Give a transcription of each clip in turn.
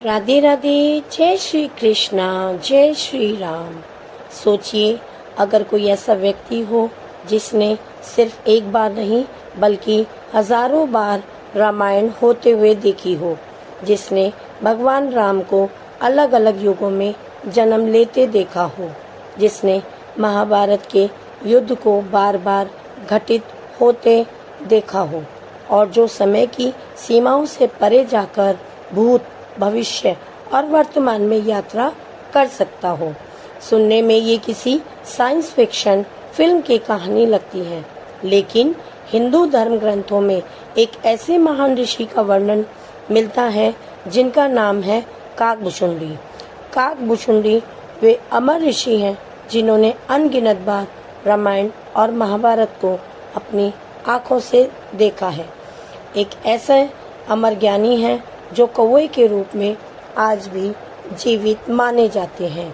राधे राधे। जय श्री कृष्णा, जय श्री राम। सोचिए, अगर कोई ऐसा व्यक्ति हो जिसने सिर्फ एक बार नहीं बल्कि हजारों बार रामायण होते हुए देखी हो, जिसने भगवान राम को अलग अलग युगों में जन्म लेते देखा हो, जिसने महाभारत के युद्ध को बार बार घटित होते देखा हो और जो समय की सीमाओं से परे जाकर भूत, भविष्य और वर्तमान में यात्रा कर सकता हो। सुनने में ये किसी साइंस फिक्शन फिल्म की कहानी लगती है, लेकिन हिंदू धर्म ग्रंथों में एक ऐसे महान ऋषि का वर्णन मिलता है जिनका नाम है काकभुशुंडी। काकभुशुंडी वे अमर ऋषि हैं जिन्होंने अनगिनत बार रामायण और महाभारत को अपनी आंखों से देखा है। एक ऐसे अमर ज्ञानी हैं जो कौवे के रूप में आज भी जीवित माने जाते हैं।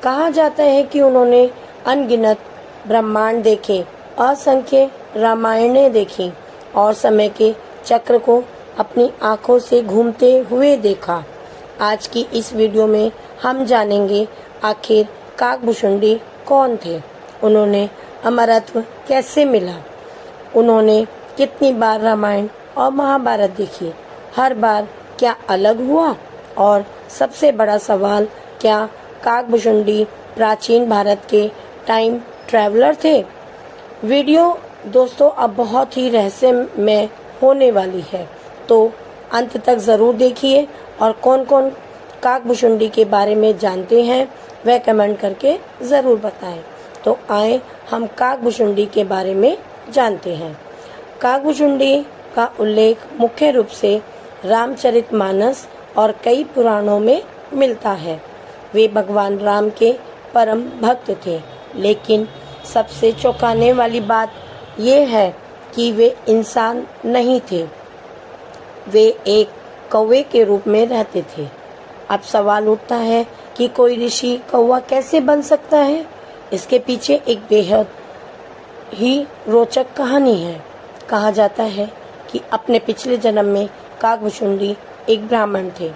कहा जाता है कि उन्होंने अनगिनत ब्रह्मांड देखे, असंख्य रामायणें देखी और समय के चक्र को अपनी आंखों से घूमते हुए देखा। आज की इस वीडियो में हम जानेंगे आखिर काकभुशुंडी कौन थे, उन्होंने अमरत्व कैसे मिला, उन्होंने कितनी बार रामायण और महाभारत देखी, हर बार क्या अलग हुआ, और सबसे बड़ा सवाल, क्या काकभुशुंडी प्राचीन भारत के टाइम ट्रैवलर थे। वीडियो दोस्तों अब बहुत ही रहस्यमय होने वाली है, तो अंत तक ज़रूर देखिए और कौन कौन काकभुशुंडी के बारे में जानते हैं वह कमेंट करके ज़रूर बताएं। तो आए हम काकभुशुंडी के बारे में जानते हैं। काकभुशुंडी का उल्लेख मुख्य रूप से रामचरितमानस और कई पुराणों में मिलता है। वे भगवान राम के परम भक्त थे, लेकिन सबसे चौंकाने वाली बात ये है कि वे इंसान नहीं थे, वे एक कौवे के रूप में रहते थे। अब सवाल उठता है कि कोई ऋषि कौवा कैसे बन सकता है। इसके पीछे एक बेहद ही रोचक कहानी है। कहा जाता है कि अपने पिछले जन्म में काकभुशुंडी एक ब्राह्मण थे।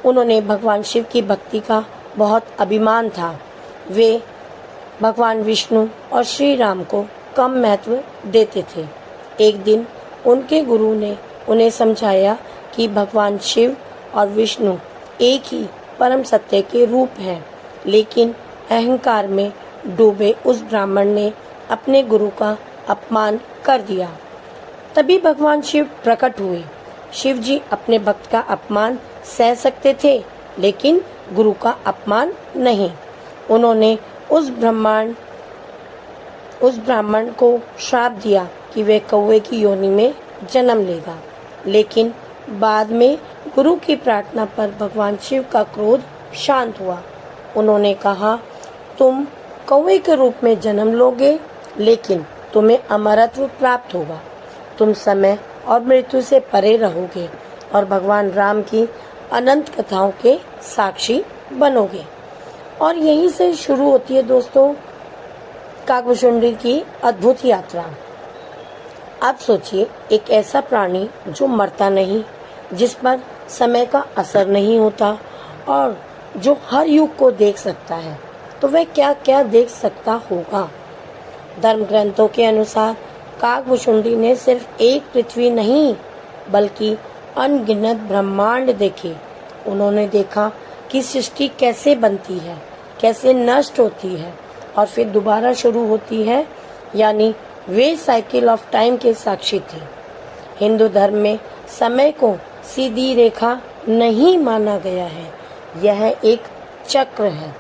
उन्होंने भगवान शिव की भक्ति का बहुत अभिमान था। वे भगवान विष्णु और श्री राम को कम महत्व देते थे। एक दिन उनके गुरु ने उन्हें समझाया कि भगवान शिव और विष्णु एक ही परम सत्य के रूप हैं, लेकिन अहंकार में डूबे उस ब्राह्मण ने अपने गुरु का अपमान कर दिया। तभी भगवान शिव प्रकट हुए। शिव जी अपने भक्त का अपमान सह सकते थे, लेकिन गुरु का अपमान नहीं। उन्होंने उस ब्राह्मण को श्राप दिया कि वह कौवे की योनि में जन्म लेगा, लेकिन बाद में गुरु की प्रार्थना पर भगवान शिव का क्रोध शांत हुआ। उन्होंने कहा, तुम कौवे के रूप में जन्म लोगे, लेकिन तुम्हें अमरत्व प्राप्त होगा। तुम समय और मृत्यु से परे रहोगे और भगवान राम की अनंत कथाओं के साक्षी बनोगे। और यहीं से शुरू होती है दोस्तों काकभुशुंडी की अद्भुत यात्रा। आप सोचिए, एक ऐसा प्राणी जो मरता नहीं, जिस पर समय का असर नहीं होता और जो हर युग को देख सकता है, तो वह क्या क्या देख सकता होगा। धर्म ग्रंथों के अनुसार काकभुशुंडी ने सिर्फ एक पृथ्वी नहीं बल्कि अनगिनत ब्रह्मांड देखे। उन्होंने देखा कि सृष्टि कैसे बनती है, कैसे नष्ट होती है और फिर दोबारा शुरू होती है, यानी वे साइकिल ऑफ टाइम के साक्षी थे। हिंदू धर्म में समय को सीधी रेखा नहीं माना गया है, यह एक चक्र है।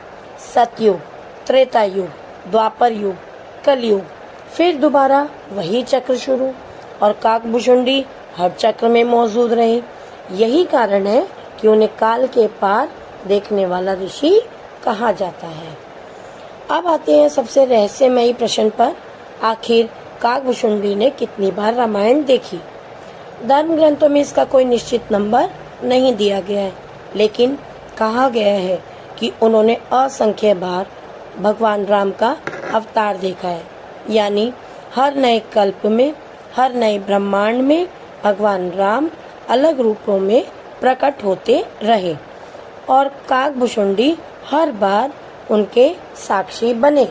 सतयुग, त्रेता युग, द्वापर युग, कलयुग, फिर दोबारा वही चक्र शुरू, और काकभुशुंडी हर चक्र में मौजूद रहे। यही कारण है कि उन्हें काल के पार देखने वाला ऋषि कहा जाता है। अब आते हैं सबसे रहस्यमयी प्रश्न पर, आखिर काकभुशुंडी ने कितनी बार रामायण देखी। धर्म ग्रंथों में इसका कोई निश्चित नंबर नहीं दिया गया है, लेकिन कहा गया है कि उन्होंने असंख्य बार भगवान राम का अवतार देखा है, यानी हर नए कल्प में, हर नए ब्रह्मांड में भगवान राम अलग रूपों में प्रकट होते रहे। और काकभूषुंडी हर बार उनके साक्षी बने।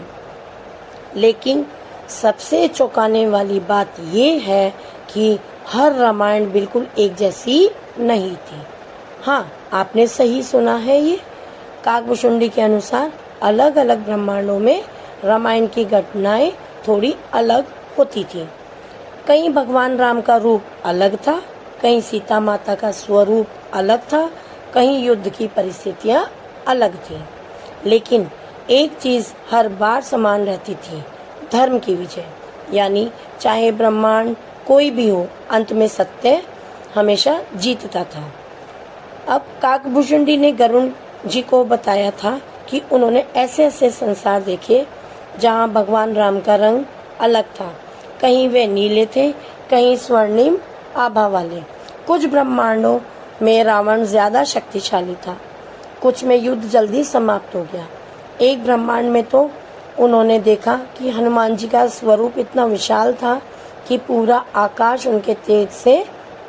लेकिन सबसे चौंकाने वाली बात ये है कि हर रामायण बिल्कुल एक जैसी नहीं थी। हाँ, आपने सही सुना है। ये काकभूषुंडी के अनुसार अलग अलग ब्रह्मांडों में रामायण की घटनाएं थोड़ी अलग होती थी। कहीं भगवान राम का रूप अलग था, कहीं सीता माता का स्वरूप अलग था, कहीं युद्ध की परिस्थितियां अलग थी। लेकिन एक चीज हर बार समान रहती थी, धर्म की विजय। यानी चाहे ब्रह्मांड कोई भी हो, अंत में सत्य हमेशा जीतता था। अब काकभूषुंडी ने गरुड़ जी को बताया था कि उन्होंने ऐसे ऐसे संसार देखे जहाँ भगवान राम का रंग अलग था। कहीं वे नीले थे, कहीं स्वर्णिम आभा वाले। कुछ ब्रह्मांडों में रावण ज्यादा शक्तिशाली था, कुछ में युद्ध जल्दी समाप्त हो गया। एक ब्रह्मांड में तो उन्होंने देखा कि हनुमान जी का स्वरूप इतना विशाल था कि पूरा आकाश उनके तेज से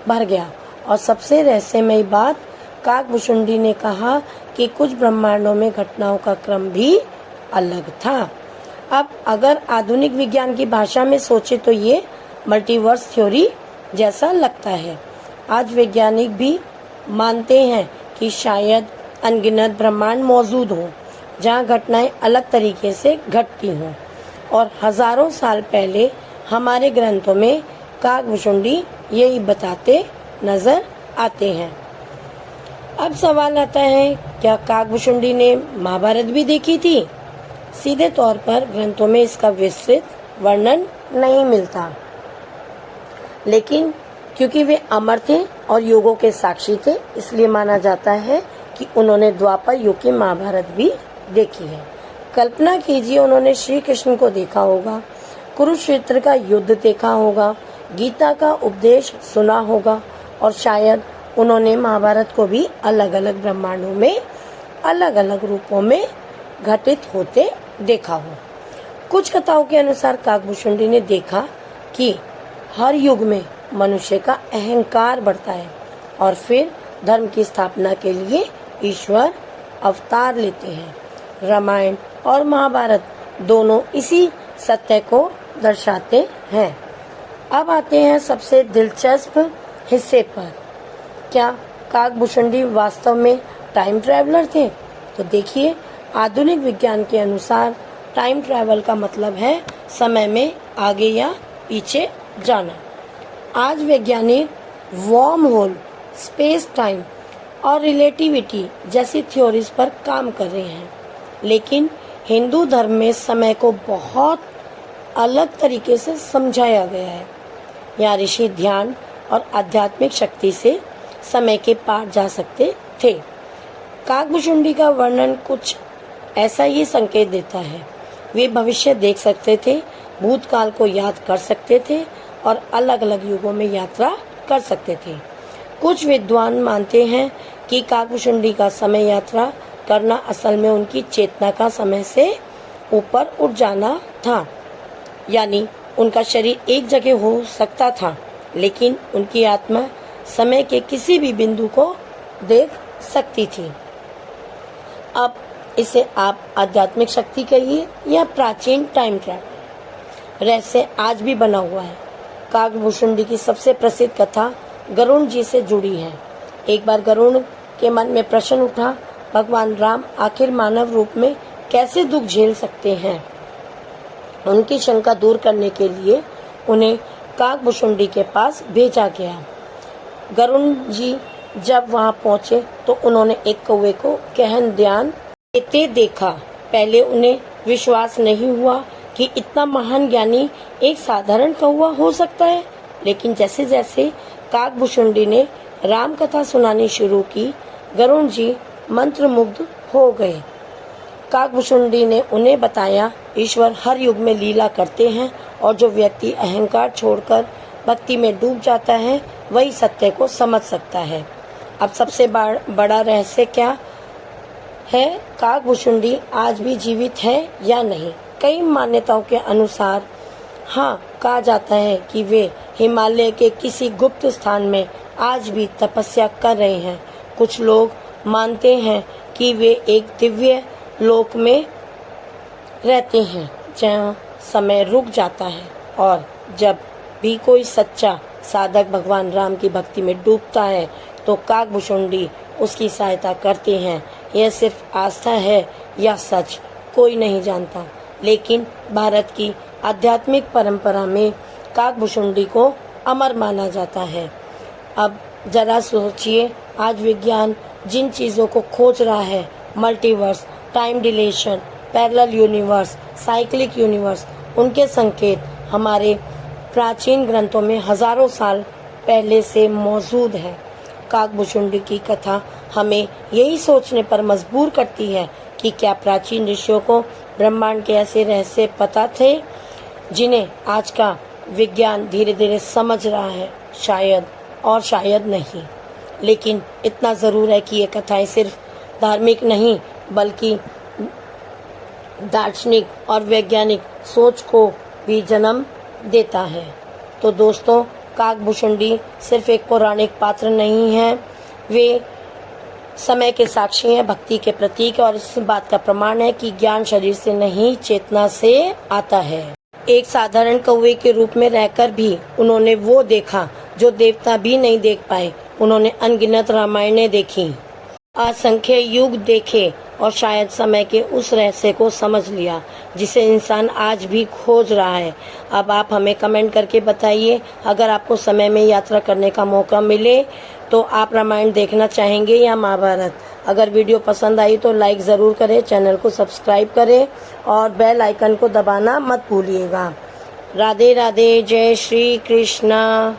भर गया। और सबसे रहस्यमयी बात, काकभूषुंडी ने कहा कि कुछ ब्रह्मांडों में घटनाओं का क्रम भी अलग था। अब अगर आधुनिक विज्ञान की भाषा में सोचे तो ये मल्टीवर्स थ्योरी जैसा लगता है। आज वैज्ञानिक भी मानते हैं कि शायद अनगिनत ब्रह्मांड मौजूद हों जहाँ घटनाएं अलग तरीके से घटती हों। और हजारों साल पहले हमारे ग्रंथों में काकभूषुंडी यही बताते नजर आते हैं। अब सवाल आता है, क्या काकभूषुंडी ने महाभारत भी देखी थी? सीधे तौर पर ग्रंथों में इसका विस्तृत वर्णन नहीं मिलता, लेकिन क्योंकि वे अमर थे और युगों के साक्षी थे, इसलिए माना जाता है कि उन्होंने द्वापर युग की महाभारत भी देखी है। कल्पना कीजिए, उन्होंने श्री कृष्ण को देखा होगा, कुरुक्षेत्र का युद्ध देखा होगा, गीता का उपदेश सुना होगा और शायद उन्होंने महाभारत को भी अलग अलग ब्रह्मांडों में अलग अलग रूपों में घटित होते देखा हो। कुछ कथाओं के अनुसार काकभूषुंडी ने देखा कि हर युग में मनुष्य का अहंकार बढ़ता है और फिर धर्म की स्थापना के लिए ईश्वर अवतार लेते हैं। रामायण और महाभारत दोनों इसी सत्य को दर्शाते हैं। अब आते हैं सबसे दिलचस्प हिस्से पर। क्या काकभूषुंडी वास्तव में टाइम ट्रैवलर थे? तो देखिए, आधुनिक विज्ञान के अनुसार टाइम ट्रैवल का मतलब है समय में आगे या पीछे जाना। आज वैज्ञानिक वर्म होल, स्पेस टाइम और रिलेटिविटी जैसी थ्योरीज पर काम कर रहे हैं। लेकिन हिंदू धर्म में समय को बहुत अलग तरीके से समझाया गया है। यहाँ ऋषि ध्यान और आध्यात्मिक शक्ति से समय के पार जा सकते थे। काकभूषुंडी का वर्णन कुछ ऐसा ही संकेत देता है। वे भविष्य देख सकते थे, भूतकाल को याद कर सकते थे और अलग अलग युगों में यात्रा कर सकते थे। कुछ विद्वान मानते हैं कि काकभूषुंडी का समय यात्रा करना असल में उनकी चेतना का समय से ऊपर उठ जाना था। यानी उनका शरीर एक जगह हो सकता था, लेकिन उनकी आत्मा समय के किसी भी बिंदु को देख सकती थी। अब इसे आप आध्यात्मिक शक्ति कहिए या प्राचीन टाइम ट्रैवल, रहस्य आज भी बना हुआ है। काकभूषुंडी की सबसे प्रसिद्ध कथा गरुड़ जी से जुड़ी है। एक बार गरुड़ के मन में प्रश्न उठा, भगवान राम आखिर मानव रूप में कैसे दुख झेल सकते हैं? उनकी शंका दूर करने के लिए उन्हें काकभूषुंडी के पास भेजा गया। गरुड़ जी जब वहां पहुंचे तो उन्होंने एक कौवे को गहन ध्यान देते देखा। पहले उन्हें विश्वास नहीं हुआ कि इतना महान ज्ञानी एक साधारण कौवा हो सकता है, लेकिन जैसे जैसे काकभूषुंडी ने राम कथा सुनानी शुरू की, गरुड़ जी मंत्रमुग्ध हो गए। काकभूषुंडी ने उन्हें बताया, ईश्वर हर युग में लीला करते हैं और जो व्यक्ति अहंकार छोड़कर भक्ति में डूब जाता है वही सत्य को समझ सकता है। अब सबसे बड़ा रहस्य क्या है? काकभूषुंडी आज भी जीवित है या नहीं? कई मान्यताओं के अनुसार हाँ, कहा जाता है कि वे हिमालय के किसी गुप्त स्थान में आज भी तपस्या कर रहे हैं। कुछ लोग मानते हैं कि वे एक दिव्य लोक में रहते हैं जहाँ समय रुक जाता है, और जब भी कोई सच्चा साधक भगवान राम की भक्ति में डूबता है तो काकभुशुंडी उसकी सहायता करते हैं। यह सिर्फ आस्था है या सच, कोई नहीं जानता, लेकिन भारत की आध्यात्मिक परंपरा में काकभुशुंडी को अमर माना जाता है। अब जरा सोचिए, आज विज्ञान जिन चीज़ों को खोज रहा है, multiverse, time deletion, parallel universe, cyclic universe, उनके संकेत हमारे प्राचीन ग्रंथों में हजारों साल पहले से मौजूद है। काकभुशुंडी की कथा हमें यही सोचने पर मजबूर करती है कि क्या प्राचीन ऋषियों को ब्रह्मांड के ऐसे रहस्य पता थे जिन्हें आज का विज्ञान धीरे धीरे समझ रहा है। शायद और शायद नहीं, लेकिन इतना ज़रूर है कि ये कथाएं सिर्फ धार्मिक नहीं बल्कि दार्शनिक और वैज्ञानिक सोच को भी जन्म देता है। तो दोस्तों, काकभुशुंडी सिर्फ एक पौराणिक पात्र नहीं है, वे समय के साक्षी हैं, भक्ति के प्रतीक है, और इस बात का प्रमाण है कि ज्ञान शरीर से नहीं चेतना से आता है। एक साधारण कौवे के रूप में रहकर भी उन्होंने वो देखा जो देवता भी नहीं देख पाए। उन्होंने अनगिनत रामायणें देखी, असंख्य युग देखे, और शायद समय के उस रहस्य को समझ लिया जिसे इंसान आज भी खोज रहा है। अब आप हमें कमेंट करके बताइए, अगर आपको समय में यात्रा करने का मौका मिले तो आप रामायण देखना चाहेंगे या महाभारत। अगर वीडियो पसंद आई तो लाइक ज़रूर करें, चैनल को सब्सक्राइब करें और बेल आइकन को दबाना मत भूलिएगा। राधे राधे, जय श्री कृष्णा।